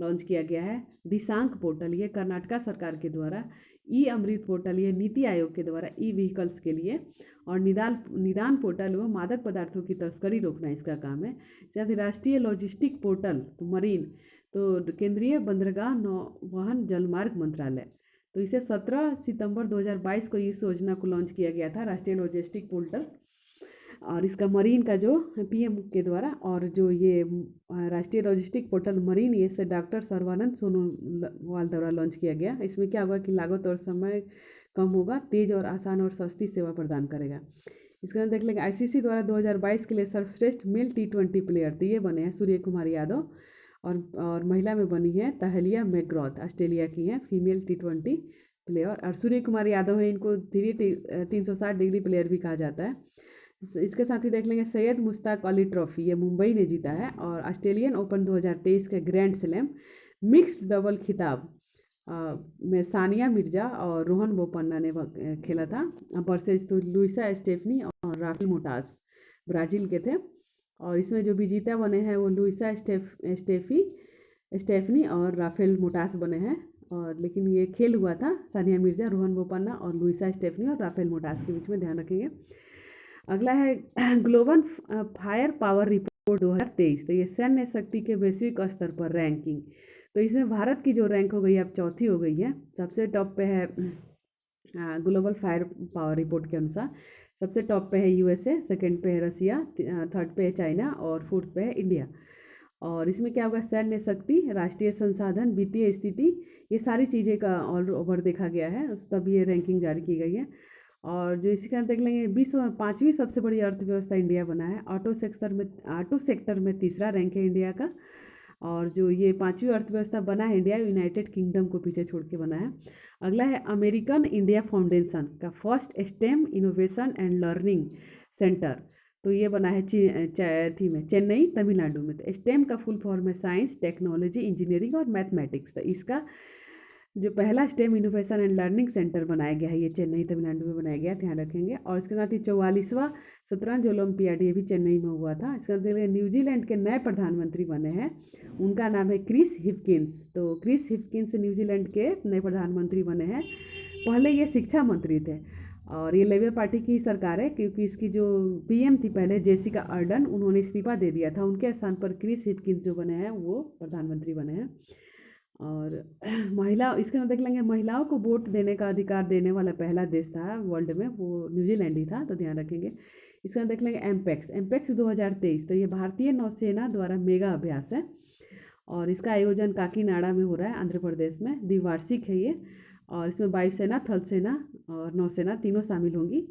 लॉन्च किया गया है। दिशांक पोर्टल, ये कर्नाटका सरकार के द्वारा। ई अमृत पोर्टल, ये नीति आयोग के द्वारा ई व्हीकल्स के लिए। और निदान पोर्टल, वो मादक पदार्थों की तस्करी रोकना इसका काम है। साथ ही राष्ट्रीय लॉजिस्टिक पोर्टल, तो मरीन, तो केंद्रीय बंदरगाह नौवहन जलमार्ग मंत्रालय। तो इसे 17 सितंबर 2022 को इस योजना को लॉन्च किया गया था, राष्ट्रीय लॉजिस्टिक पोर्टल। और इसका मरीन का जो पीएम के द्वारा, और जो ये राष्ट्रीय लॉजिस्टिक पोर्टल मरीन, ये से डॉक्टर सर्बानंद सोनोवाल द्वारा लॉन्च किया गया। इसमें क्या होगा कि लागत और समय कम होगा, तेज और आसान और सस्ती सेवा प्रदान करेगा। इसके अंदर देख लेंगे आईसीसी द्वारा 2022 के लिए सर्वश्रेष्ठ मेल T20 प्लेयर, तो ये बने हैं सूर्य कुमार यादव। और महिला में बनी है तहलिया मैकग्रॉथ, ऑस्ट्रेलिया की हैं फीमेल T20 प्लेयर। और सूर्य कुमार यादव है, इनको 360 डिग्री प्लेयर भी कहा जाता है। इसके साथ ही देख लेंगे सैयद मुश्ताक अली ट्रॉफी, ये मुंबई ने जीता है। और ऑस्ट्रेलियन ओपन 2023 के ग्रैंड स्लैम मिक्स्ड डबल खिताब में सानिया मिर्जा और रोहन बोपन्ना ने खेला था वर्सेज, तो लुइसा स्टेफनी और राफेल मोटास ब्राज़ील के थे। और इसमें जो विजेता बने हैं वो लुइसा स्टेफनी और राफेल मोटास बने हैं। और लेकिन ये खेल हुआ था सानिया मिर्जा, रोहन बोपन्ना और लुइसा स्टेफनी और राफेल मोटास के बीच में, ध्यान रखेंगे। अगला है ग्लोबल फायर पावर रिपोर्ट 2023, तो ये सैन्य शक्ति के वैश्विक स्तर पर रैंकिंग। तो इसमें भारत की जो रैंक हो गई है अब 4थी हो गई है। सबसे टॉप पे है ग्लोबल फायर पावर रिपोर्ट के अनुसार सबसे टॉप पे है यूएसए, सेकंड पे है रसिया, थर्ड पे है चाइना और फोर्थ पे है इंडिया। और इसमें क्या होगा, सैन्य शक्ति, राष्ट्रीय संसाधन, वित्तीय स्थिति, ये सारी चीज़ें का ऑल ओवर देखा गया है, तब ये रैंकिंग जारी की गई है। और जो इसी का देख लेंगे विश्व में 5वीं सबसे बड़ी अर्थव्यवस्था इंडिया बना है। ऑटो सेक्टर में तीसरा रैंक है इंडिया का। और जो ये 5वीं अर्थव्यवस्था बना है इंडिया, यूनाइटेड किंगडम को पीछे छोड़ के बना है। अगला है अमेरिकन इंडिया फाउंडेशन का first stem innovation and learning centre, तो ये बना है चेन्नई तमिलनाडु में। तो स्टेम का फुल फॉर्म है साइंस, टेक्नोलॉजी, इंजीनियरिंग और मैथमेटिक्स। तो इसका जो पहला stem innovation and learning centre बनाया गया है, ये चेन्नई तमिलनाडु में बनाया गया, ध्यान रखेंगे। और इसके साथ ही 44वां शतरंज ओलंपियाड, ये भी चेन्नई में हुआ था। इसके साथ न्यूजीलैंड के नए प्रधानमंत्री बने हैं, उनका नाम है क्रिस हिफकिंस। तो क्रिस हिफकिंस न्यूजीलैंड के नए प्रधानमंत्री बने हैं। पहले ये शिक्षा मंत्री थे, और ये लेबर पार्टी की सरकार है, क्योंकि इसकी जो पीएम थी पहले जेसिका अर्डन, उन्होंने इस्तीफा दे दिया था। उनके स्थान पर क्रिस हिफकिंस जो बने हैं वो प्रधानमंत्री बने हैं। और महिला, इसके अंदर देख लेंगे महिलाओं को वोट देने का अधिकार देने वाला पहला देश था वर्ल्ड में, वो न्यूजीलैंड ही था, तो ध्यान रखेंगे। इसके अंदर देख लेंगे एमपेक्स 2023, तो ये भारतीय नौसेना द्वारा मेगा अभ्यास है। और इसका आयोजन काकीनाडा में हो रहा है, आंध्र प्रदेश में, द्विवार्षिक है ये। और इसमें वायुसेना, थल सेना और नौसेना तीनों शामिल होंगी।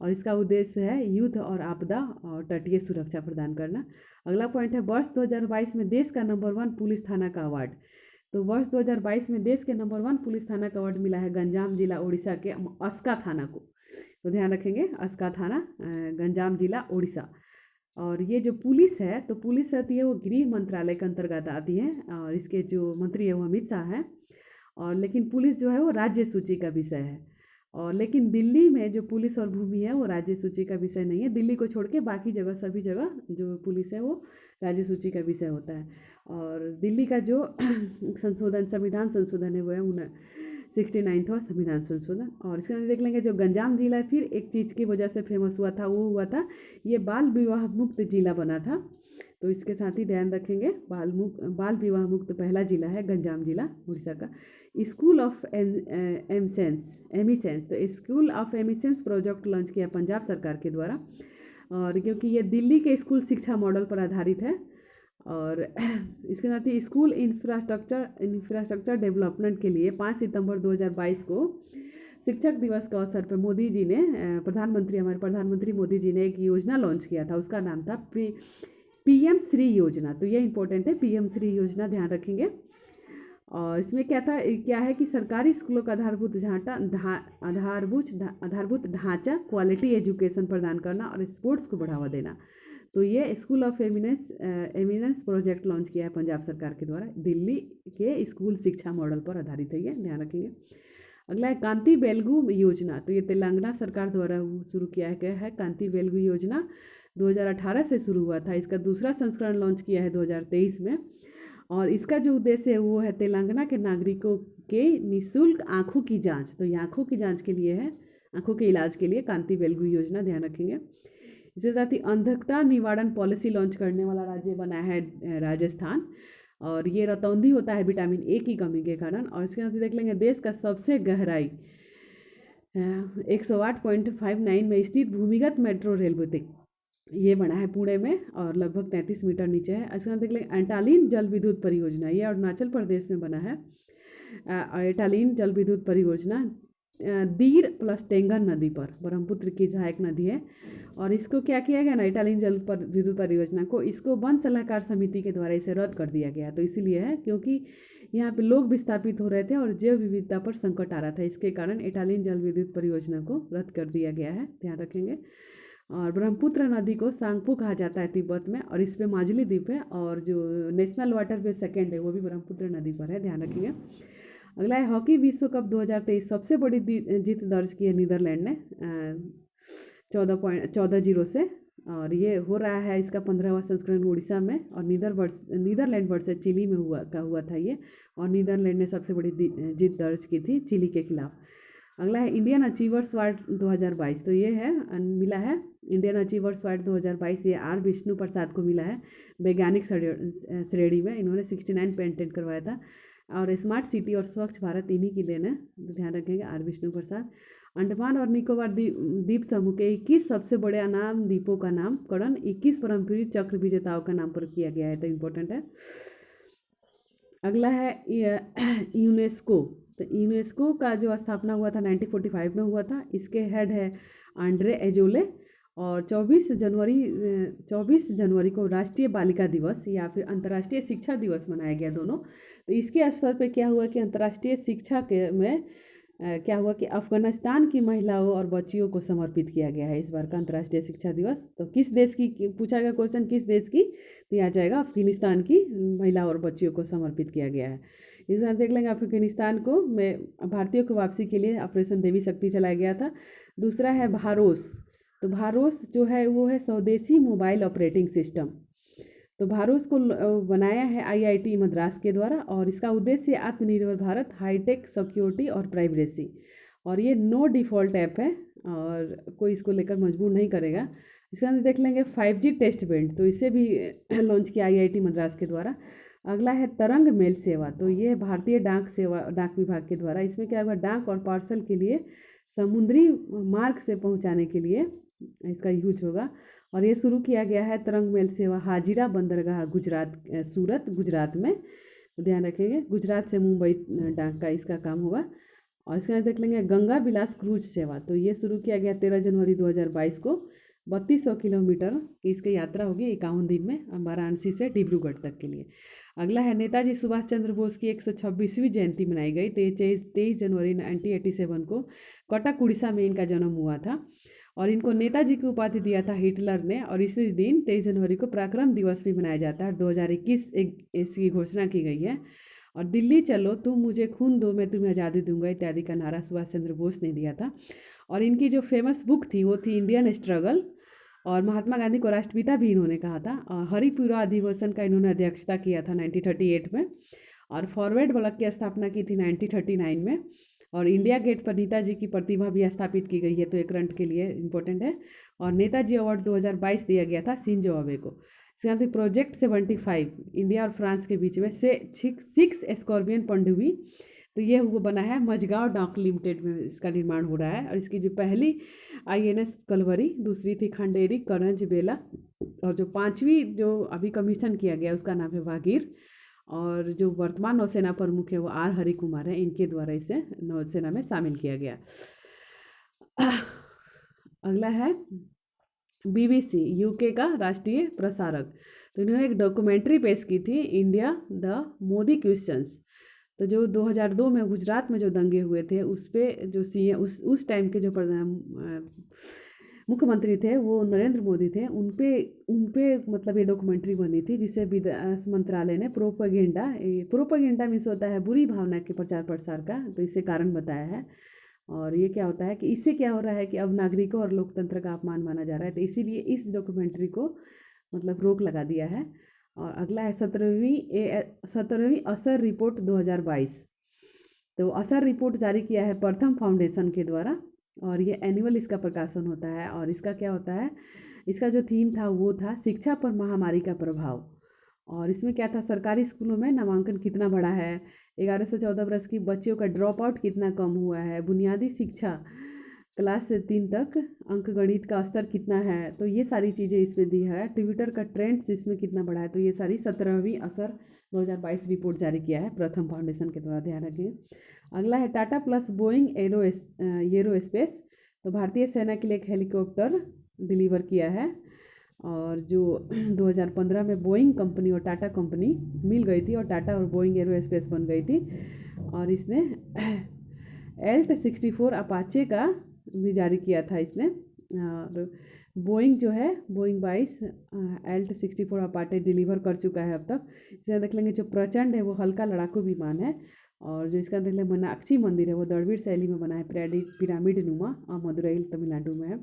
और इसका उद्देश्य है युद्ध और आपदा और तटीय सुरक्षा प्रदान करना। अगला पॉइंट है वर्ष 2022 में देश का नंबर 1 पुलिस थाना का अवार्ड। तो वर्ष 2022 में देश के नंबर 1 पुलिस थाना का अवार्ड मिला है गंजाम जिला उड़ीसा के अस्का थाना को। तो ध्यान रखेंगे, अस्का थाना, गंजाम जिला उड़ीसा। और ये जो पुलिस है, तो पुलिस रहती है वो गृह मंत्रालय के अंतर्गत आती है, और इसके जो मंत्री है वो अमित शाह हैं। और लेकिन पुलिस जो है वो राज्य सूची का विषय है। और लेकिन दिल्ली में जो पुलिस और भूमि है वो राज्य सूची का विषय नहीं है। दिल्ली को छोड़ के बाकी जगह, सभी जगह जो पुलिस है वो राज्य सूची का विषय होता है। और दिल्ली का जो संविधान संशोधन है वो है 69वां संविधान संशोधन। और इसके अंदर देख लेंगे जो गंजाम जिला फिर एक चीज़ की वजह से फेमस हुआ था, वो हुआ था ये बाल विवाह मुक्त जिला बना था। तो इसके साथ ही ध्यान रखेंगे बाल विवाह मुक्त पहला जिला है गंजाम जिला उड़ीसा का। स्कूल ऑफ एमिसेंस, तो स्कूल ऑफ एमिसेंस प्रोजेक्ट लॉन्च किया पंजाब सरकार के द्वारा, और क्योंकि ये दिल्ली के स्कूल शिक्षा मॉडल पर आधारित है। और इसके साथ ही स्कूल इंफ्रास्ट्रक्चर डेवलपमेंट के लिए 5 सितंबर 2022 को शिक्षक दिवस के अवसर पर मोदी जी ने हमारे प्रधानमंत्री मोदी जी ने एक योजना लॉन्च किया था, उसका नाम था पीएम श्री योजना। तो ये इंपॉर्टेंट है, पीएम श्री योजना ध्यान रखेंगे। और इसमें क्या है कि सरकारी स्कूलों का आधारभूत ढांचा क्वालिटी एजुकेशन प्रदान करना और स्पोर्ट्स को बढ़ावा देना। तो ये school of eminence project launch किया है पंजाब सरकार के द्वारा, दिल्ली के स्कूल शिक्षा मॉडल पर आधारित है, ये ध्यान रखेंगे। अगला है कांति वेलगू योजना। तो ये तेलंगाना सरकार द्वारा शुरू किया गया है। कांति वेलगू योजना 2018 से शुरू हुआ था। इसका दूसरा संस्करण लॉन्च किया है 2023 में, और इसका जो उद्देश्य है वो है तेलंगाना के नागरिकों के निःशुल्क आँखों की जांच। तो ये आँखों की जांच के लिए है, आँखों के इलाज के लिए कांति वेलगू योजना, ध्यान रखेंगे। इसके साथ ही अंधता निवारण पॉलिसी लॉन्च करने वाला राज्य बना है राजस्थान, और ये रतौंधी होता है विटामिन ए की कमी के कारण। और इसके साथ ही देख लेंगे देश का सबसे गहराई 108.59 में स्थित भूमिगत मेट्रो रेलवे तक ये बना है पुणे में, और लगभग 33 मीटर नीचे है। इसके साथ देख लेंगे एंटालिन जल विद्युत परियोजना, ये अरुणाचल प्रदेश में बना है। एंटालिन जल विद्युत परियोजना दीर प्लस टेंगन नदी पर, ब्रह्मपुत्र की सहायक नदी है। और इसको क्या किया गया ना, इटालियन विद्युत परियोजना को, इसको वन सलाहकार समिति के द्वारा इसे रद्द कर दिया गया। तो इसीलिए है क्योंकि यहाँ पे लोग विस्थापित हो रहे थे और जैव विविधता पर संकट आ रहा था, इसके कारण इटालियन जल विद्युत परियोजना को रद्द कर दिया गया है, ध्यान रखेंगे। और ब्रह्मपुत्र नदी को सांगपो कहा जाता है तिब्बत में, और इस पर माजुली द्वीप है, और जो नेशनल वाटरवे सेकेंड है वो भी ब्रह्मपुत्र नदी पर है, ध्यान रखेंगे। अगला है हॉकी विश्व कप 2023, सबसे बड़ी जीत दर्ज की है नीदरलैंड ने 14-0 से, और ये हो रहा है इसका 15वां संस्करण उड़ीसा में, और नीदरलैंड वर्सेस चिली में हुआ था ये, और नीदरलैंड ने सबसे बड़ी जीत दर्ज की थी चिली के खिलाफ। अगला है इंडियन अचीवर्स अवार्ड 2022, तो ये है मिला है इंडियन अचीवर्स अवार्ड 2022, ये आर विष्णु प्रसाद को मिला है वैज्ञानिक श्रेणी में। इन्होंने 69 पेटेंट करवाया था, और स्मार्ट सिटी और स्वच्छ भारत इन्हीं की देन है, ध्यान रखेंगे, आर विष्णु प्रसाद। अंडमान और निकोबार द्वीप समूह के 21 सबसे बड़े अनाम द्वीपों का नामकरण 21 परमवीर चक्र विजेताओं का नाम पर किया गया है, तो इम्पोर्टेंट है। अगला है यूनेस्को। तो यूनेस्को का जो स्थापना हुआ था 1945 में हुआ था, इसके हेड है आंड्रे एजोले, और 24 जनवरी को राष्ट्रीय बालिका दिवस या फिर अंतर्राष्ट्रीय शिक्षा दिवस मनाया गया दोनों। तो इसके अवसर पे क्या हुआ कि अंतर्राष्ट्रीय शिक्षा के में क्या हुआ कि अफगानिस्तान की महिलाओं और बच्चियों को समर्पित किया गया है इस बार का अंतर्राष्ट्रीय शिक्षा दिवस। तो किस देश की पूछा गया क्वेश्चन, किस देश की, तो यहाँ जाएगा अफगानिस्तान की महिलाओं और बच्चियों को समर्पित किया गया है। इस बार देख लेंगे अफगानिस्तान को में भारतीयों को वापसी के लिए ऑपरेशन देवी शक्ति चलाया गया था। दूसरा है भारोस। तो भारोस जो है वो है स्वदेशी मोबाइल ऑपरेटिंग सिस्टम। तो भारोस को बनाया है आईआईटी मद्रास के द्वारा, और इसका उद्देश्य आत्मनिर्भर भारत, हाईटेक, सिक्योरिटी और प्राइवेसी, और ये नो डिफ़ॉल्ट ऐप है और कोई इसको लेकर मजबूर नहीं करेगा। इसके अंदर देख लेंगे 5G टेस्ट बेड, तो इसे भी लॉन्च किया आईआईटी मद्रास के द्वारा। अगला है तरंग मेल सेवा। तो ये भारतीय डाक विभाग के द्वारा, इसमें क्या होगा, डाक और पार्सल के लिए समुद्री मार्ग से पहुंचाने के लिए इसका यूज होगा। और ये शुरू किया गया है तरंग मेल सेवा हाजिरा बंदरगाह सूरत गुजरात में, तो ध्यान रखेंगे, गुजरात से मुंबई डाक का इसका काम होगा। और इसके अंदर देख लेंगे गंगा विलास क्रूज सेवा। तो ये शुरू किया गया 13 जनवरी 2022 को, 3200 किलोमीटर की इसकी यात्रा होगी 51 दिन में, वाराणसी से डिब्रूगढ़ तक के लिए। अगला है नेताजी सुभाष चंद्र बोस की 126वीं जयंती मनाई गई। 23 जनवरी 1987 को कटक उड़ीसा में इनका जन्म हुआ था, और इनको नेताजी की उपाधि दिया था हिटलर ने। और इसी दिन 23 जनवरी को पराक्रम दिवस भी मनाया जाता है। 2021 इसकी घोषणा की गई है। और दिल्ली चलो तुम मुझे खून दो मैं तुम्हें आज़ादी दूंगा इत्यादि का नारा सुभाष चंद्र बोस ने दिया था। और इनकी जो फेमस बुक थी वो थी इंडियन स्ट्रगल, और महात्मा गांधी को राष्ट्रपिता भी इन्होंने कहा था। और हरिपुरा अधिवेशन का इन्होंने अध्यक्षता किया था 1938 में, और फॉरवर्ड ब्लॉक की स्थापना की थी 1939 में। और इंडिया गेट पर नेताजी की प्रतिमा भी स्थापित की गई है, तो एक करंट के लिए इम्पोर्टेंट है। और नेताजी अवार्ड 2022 दिया गया था शिंजो अबे को। इसके साथ ही प्रोजेक्ट 75 इंडिया और फ्रांस के बीच में से 6 स्कॉर्पियन पनडुब्बी, तो ये वो बना है मझगांव डॉक लिमिटेड में इसका निर्माण हो रहा है। और इसकी जो पहली INS कलवरी, दूसरी थी खंडेरी करंज बेला, और जो पांचवी जो अभी कमीशन किया गया उसका नाम है वागीर। और जो वर्तमान नौसेना प्रमुख है वो R हरि कुमार है, इनके द्वारा इसे नौसेना में शामिल किया गया। अगला है BBC, UK का राष्ट्रीय प्रसारक। तो इन्होंने एक डॉक्यूमेंट्री पेश की थी, इंडिया द मोदी क्वेश्चंस। तो जो 2002 में गुजरात में जो दंगे हुए थे उस पे जो CM उस टाइम के जो मुख्यमंत्री थे वो नरेंद्र मोदी थे, उन पे मतलब ये डॉक्यूमेंट्री बनी थी, जिसे विदेश मंत्रालय ने प्रोपेगेंडा मीन्स होता है बुरी भावना के प्रचार प्रसार का, तो इसे कारण बताया है। और ये क्या होता है कि इससे क्या हो रहा है कि अब नागरिकों और लोकतंत्र का अपमान माना जा रहा है, तो इसीलिए इस डॉक्यूमेंट्री को मतलब रोक लगा दिया है। और अगला है 17वीं असर रिपोर्ट 2022। तो असर रिपोर्ट जारी किया है प्रथम फाउंडेशन के द्वारा, और ये एनुअल इसका प्रकाशन होता है। और इसका क्या होता है, इसका जो थीम था वो था शिक्षा पर महामारी का प्रभाव। और इसमें क्या था, सरकारी स्कूलों में नामांकन कितना बढ़ा है, 11 से 14 वर्ष की बच्चियों का ड्रॉप आउट कितना कम हुआ है, बुनियादी शिक्षा क्लास से 3 तक अंक गणित का स्तर कितना है, तो ये सारी चीज़ें इसमें दी है। ट्विटर का ट्रेंड्स इसमें कितना बढ़ा है, तो ये सारी 17वीं असर 2022 रिपोर्ट जारी किया है प्रथम फाउंडेशन के द्वारा, ध्यान रखेंगे। अगला है टाटा प्लस बोइंग एरोस्पेस। तो भारतीय सेना के लिए एक हेलीकॉप्टर डिलीवर किया है। और जो 2015 में बोइंग कंपनी और टाटा कंपनी मिल गई थी और टाटा और बोइंग एरोस्पेस बन गई थी। और इसने ELT-64 अपाचे का भी जारी किया था इसने। और बोइंग जो है बोइंग 22 ELT-64 अपाचे डिलीवर कर चुका है अब तक। इसमें देख लेंगे जो प्रचंड है वो हल्का लड़ाकू विमान है। और जो इसका देख लें मीनाक्षी मंदिर है वो द्रविड़ शैली में बना है, पिरामिड नुमा, और मदुरई तमिलनाडु में है।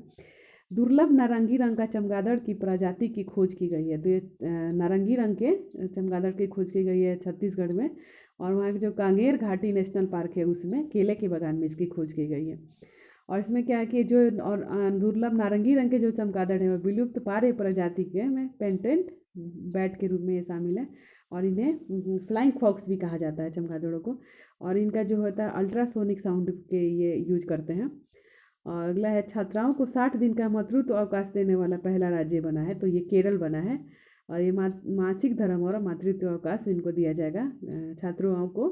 दुर्लभ नारंगी रंग का चमगादड़ की प्रजाति की खोज की गई है। तो ये नारंगी रंग के चमगादड़ की खोज की गई है छत्तीसगढ़ में, और वहाँ के जो कांगेर घाटी नेशनल पार्क है उसमें केले के बागान में इसकी खोज की गई है। और इसमें क्या है कि जो और दुर्लभ नारंगी रंग के जो चमगादड़ है वो विलुप्त पारे प्रजाति के में पेंटेंट बैट के रूप में ये शामिल है। और इन्हें फ्लाइंग फॉक्स भी कहा जाता है चमगादड़ों को। और इनका जो होता है अल्ट्रासोनिक साउंड के ये यूज करते हैं। और अगला है छात्राओं को 60 दिन का मातृत्व अवकाश देने वाला पहला राज्य बना है, तो ये केरल बना है। और ये मासिक धर्म और मातृत्व अवकाश इनको दिया जाएगा छात्राओं को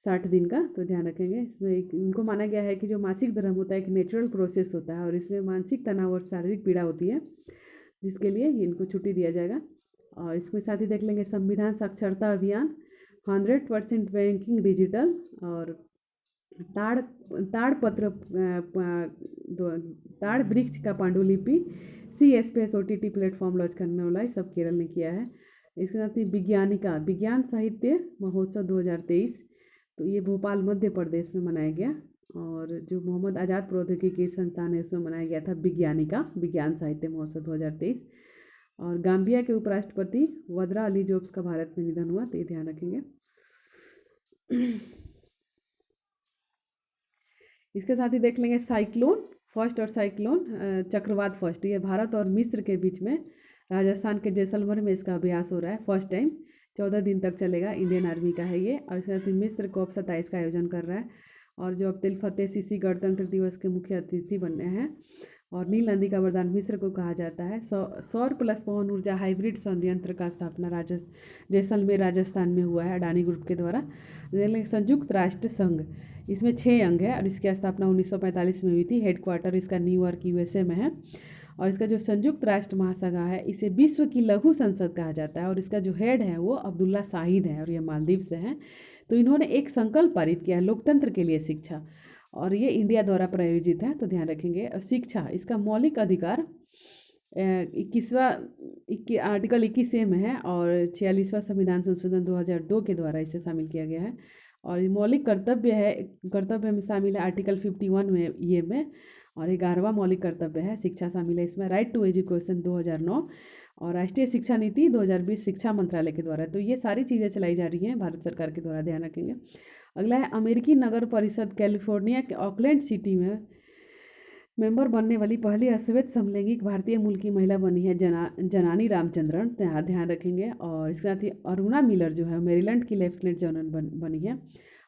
60 दिन का, तो ध्यान रखेंगे। इसमें इनको माना गया है कि जो मासिक धर्म होता है एक नेचुरल प्रोसेस होता है, और इसमें मानसिक तनाव और शारीरिक पीड़ा होती है, जिसके लिए इनको छुट्टी दिया जाएगा। और इसमें साथ ही देख लेंगे संविधान साक्षरता अभियान, 100% बैंकिंग डिजिटल, और ताड़ ताड़पत्र ताड़ वृक्ष का पांडुलिपि CSPS OTT प्लेटफॉर्म लॉन्च करने वाला है, सब केरल ने किया है। इसके साथ ही विज्ञान साहित्य महोत्सव 2023, तो ये भोपाल मध्य प्रदेश में मनाया गया। और जो मोहम्मद आज़ाद प्रौद्योगिकी संस्थान है उसमें मनाया गया था विज्ञान साहित्य महोत्सव 2023। और गाम्बिया के उपराष्ट्रपति वद्रा अली जोब्स का भारत में निधन हुआ, तो ये ध्यान रखेंगे। इसके साथ ही देख लेंगे साइक्लोन फर्स्ट और साइक्लोन चक्रवात फर्स्ट। ये भारत और मिस्र के बीच में राजस्थान के जैसलमेर में इसका अभ्यास हो रहा है फर्स्ट टाइम, 14 दिन तक चलेगा, इंडियन आर्मी का है ये। और इसके साथ ही मिस्र COP 27 का आयोजन कर रहा है। और जो अब्दुल फतेह सीसी गणतंत्र दिवस के मुख्य अतिथि बनने हैं। और नील नदी का वरदान मिस्र को कहा जाता है। सौर प्लस पवन ऊर्जा हाइब्रिड संयंत्र का स्थापना जैसलमेर राजस्थान में हुआ है अडानी ग्रुप के द्वारा। संयुक्त राष्ट्र संघ, इसमें 6 अंग है और इसकी स्थापना 1945 में हुई थी। हेडक्वार्टर इसका न्यूयॉर्क USA में है। और इसका जो संयुक्त राष्ट्र महासभा है इसे विश्व की लघु संसद कहा जाता है। और इसका जो हेड है वो अब्दुल्ला शाहिद है और ये मालदीव से हैं। तो इन्होंने एक संकल्प पारित किया है लोकतंत्र के लिए शिक्षा, और ये इंडिया द्वारा प्रायोजित है, तो ध्यान रखेंगे। शिक्षा इसका मौलिक अधिकार 21वां आर्टिकल 21A में है, और 46वां संविधान संशोधन 2002 के द्वारा इसे शामिल किया गया है। और ये मौलिक कर्तव्य में शामिल है आर्टिकल 51 में ये में। और 11वां मौलिक कर्तव्य है शिक्षा शामिल है इसमें, राइट टू एजुकेशन 2009, और राष्ट्रीय शिक्षा नीति 2020 शिक्षा मंत्रालय के द्वारा। तो ये सारी चीज़ें चलाई जा रही हैं भारत सरकार के द्वारा, ध्यान रखेंगे। अगला है अमेरिकी नगर परिषद कैलिफोर्निया के ऑकलैंड सिटी में मेंबर बनने वाली पहली अश्वेत समलैंगिक भारतीय मूल की महिला बनी है जनानी रामचंद्रन, ध्यान रखेंगे। और इसके साथ ही अरुणा मिलर जो है मेरीलैंड की लेफ्टिनेंट जनरल बनी है।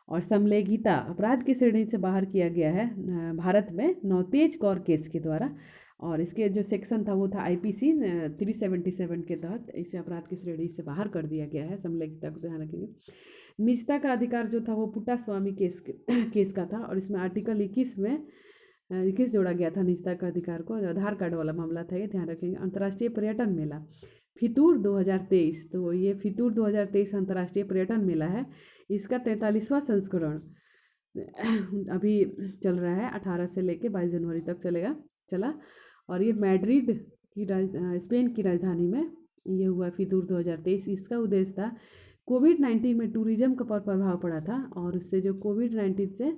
और समलैंगिकता अपराध की श्रेणी से बाहर किया गया है भारत में नवतेज कौर केस के द्वारा। और इसके जो सेक्शन था वो था IPC 377 के तहत इसे अपराध की श्रेणी से बाहर कर दिया गया है। समलैंगिकता को ध्यान रखेंगे। निजता का अधिकार जो था वो पुट्टास्वामी केस का था, और इसमें आर्टिकल 21 में 21 जोड़ा गया था निजता का अधिकार को। आधार कार्ड वाला मामला था ये, ध्यान रखेंगे। अंतर्राष्ट्रीय पर्यटन मेला फितूर 2023, तो ये फितूर 2023 अंतर्राष्ट्रीय पर्यटन मेला है। इसका 43वां संस्करण अभी चल रहा है, 18 से लेके 22 जनवरी तक चला। और ये मैड्रिड की स्पेन की राजधानी में ये हुआ फितूर 2023। इसका उद्देश्य था कोविड-19 में टूरिज्म का प्रभाव पड़ा था, और उससे जो कोविड-19 से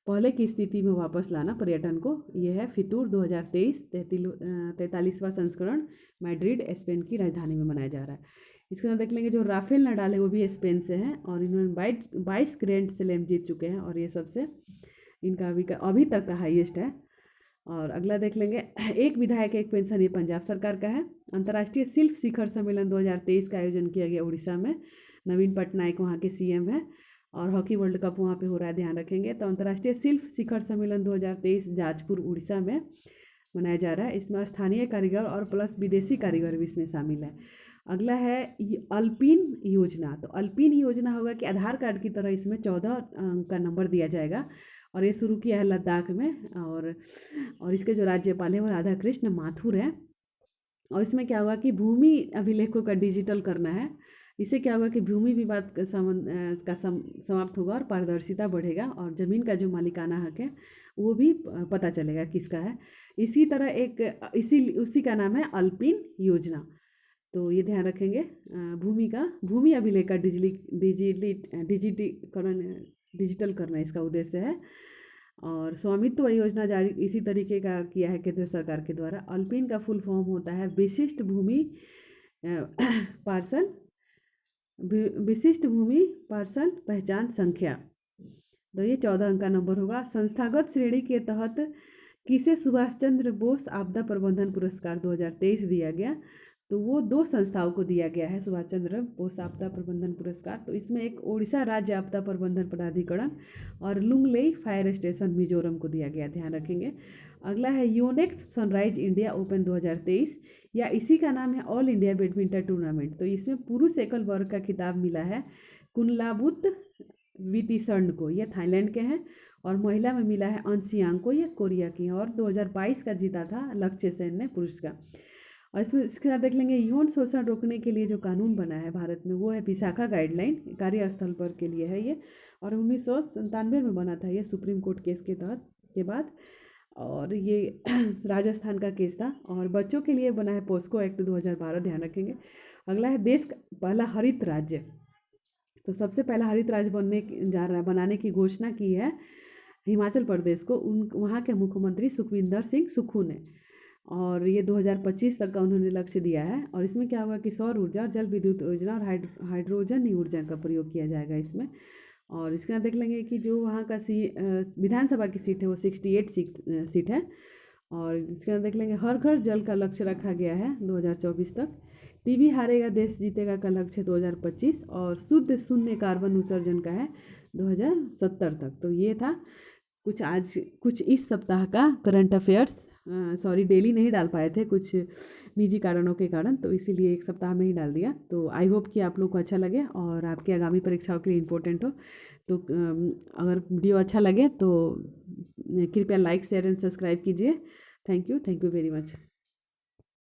पहले की स्थिति में वापस लाना पर्यटन को। यह है फितूर 2023 43वां संस्करण मैड्रिड स्पेन की राजधानी में मनाया जा रहा है। इसके अंदर देख लेंगे जो राफेल नडाल है वो भी स्पेन से हैं, और इन्होंने 22 ग्रैंड स्लैम जीत चुके हैं, और ये सबसे इनका अभी तक का हाईएस्ट है। और अगला देख लेंगे एक विधायक एक पेंशन, ये पंजाब सरकार का है। अंतर्राष्ट्रीय शिल्प शिखर सम्मेलन 2023 का आयोजन किया गया उड़ीसा में। नवीन पटनायक वहाँ के CM है, और हॉकी वर्ल्ड कप वहाँ पे हो रहा है, ध्यान रखेंगे। तो अंतर्राष्ट्रीय शिल्प शिखर सम्मेलन 2023 जाजपुर उड़ीसा में मनाया जा रहा है। इसमें स्थानीय कारीगर और प्लस विदेशी कारीगर भी इसमें शामिल है। अगला है अल्पिन योजना। तो अल्पिन योजना होगा कि आधार कार्ड की तरह इसमें 14 अंक का नंबर दिया जाएगा, और ये शुरू किया है लद्दाख में। और इसके जो राज्यपाल हैं वो राधा कृष्ण माथुर हैं। और इसमें क्या होगा कि भूमि अभिलेखों का डिजिटल करना है। इससे क्या होगा कि भूमि विवाद का समाप्त होगा और पारदर्शिता बढ़ेगा, और ज़मीन का जो मालिकाना हक है वो भी पता चलेगा किसका है। इसी तरह उसी का नाम है अल्पिन योजना। तो ये ध्यान रखेंगे, भूमि अभिलेख का डिजिटल करना इसका उद्देश्य है। और स्वामित्व योजना जारी इसी तरीके का किया है केंद्र सरकार के द्वारा। अल्पिन का फुल फॉर्म होता है विशिष्ट भूमि पार्सल पहचान संख्या। तो ये 14 अंक का नंबर होगा। संस्थागत श्रेणी के तहत किसे सुभाष चंद्र बोस आपदा प्रबंधन पुरस्कार 2023 दिया गया? तो वो 2 संस्थाओं को दिया गया है सुभाष चंद्र बोस आपदा प्रबंधन पुरस्कार। तो इसमें एक ओडिशा राज्य आपदा प्रबंधन प्राधिकरण और लुंगलेई फायर स्टेशन मिजोरम को दिया गया, ध्यान रखेंगे। अगला है योनेक्स सनराइज इंडिया ओपन 2023, या इसी का नाम है ऑल इंडिया बैडमिंटन टूर्नामेंट। तो इसमें पुरुष एकल वर्ग का खिताब मिला है कुनलाबुत वितिसर्ण को, ये थाईलैंड के हैं। और महिला में मिला है अंशियांग को, ये कोरिया की हैं। और 2022 का जीता था लक्ष्य सेन ने पुरुष का। और इसके साथ देख लेंगे यौन शोषण रोकने के लिए जो कानून बना है भारत में वो है विशाखा गाइडलाइन, कार्यस्थल पर के लिए है ये। और 1997 में बना था ये सुप्रीम कोर्ट केस के बाद। और ये राजस्थान का केस था। और बच्चों के लिए बना है पोस्को एक्ट 2012, ध्यान रखेंगे। अगला है देश का पहला हरित राज्य। तो सबसे पहला हरित राज्य बनाने की घोषणा की है हिमाचल प्रदेश को वहाँ के मुख्यमंत्री सुखविंदर सिंह सुक्खू ने। और ये 2025 तक का उन्होंने लक्ष्य दिया है। और इसमें क्या होगा कि सौर ऊर्जा, जल विद्युत योजना और हाइड्रोजन ऊर्जा का प्रयोग किया जाएगा इसमें। और इसके बाद देख लेंगे कि जो वहाँ का विधानसभा की सीट है वो 68 सीट है। और इसके बाद देख लेंगे हर घर जल का लक्ष्य रखा गया है 2024 तक। टीबी हारेगा देश जीतेगा का लक्ष्य 2025, और शुद्ध शून्य कार्बन उत्सर्जन का है 2070 तक। तो ये था कुछ इस सप्ताह का करंट अफेयर्स। सॉरी, डेली नहीं डाल पाए थे कुछ निजी कारणों के कारण, तो इसीलिए एक सप्ताह में ही डाल दिया। तो आई होप कि आप लोग को अच्छा लगे और आपके आगामी परीक्षाओं के लिए इम्पोर्टेंट हो। तो अगर वीडियो अच्छा लगे तो कृपया लाइक शेयर एंड सब्सक्राइब कीजिए। Thank you very much.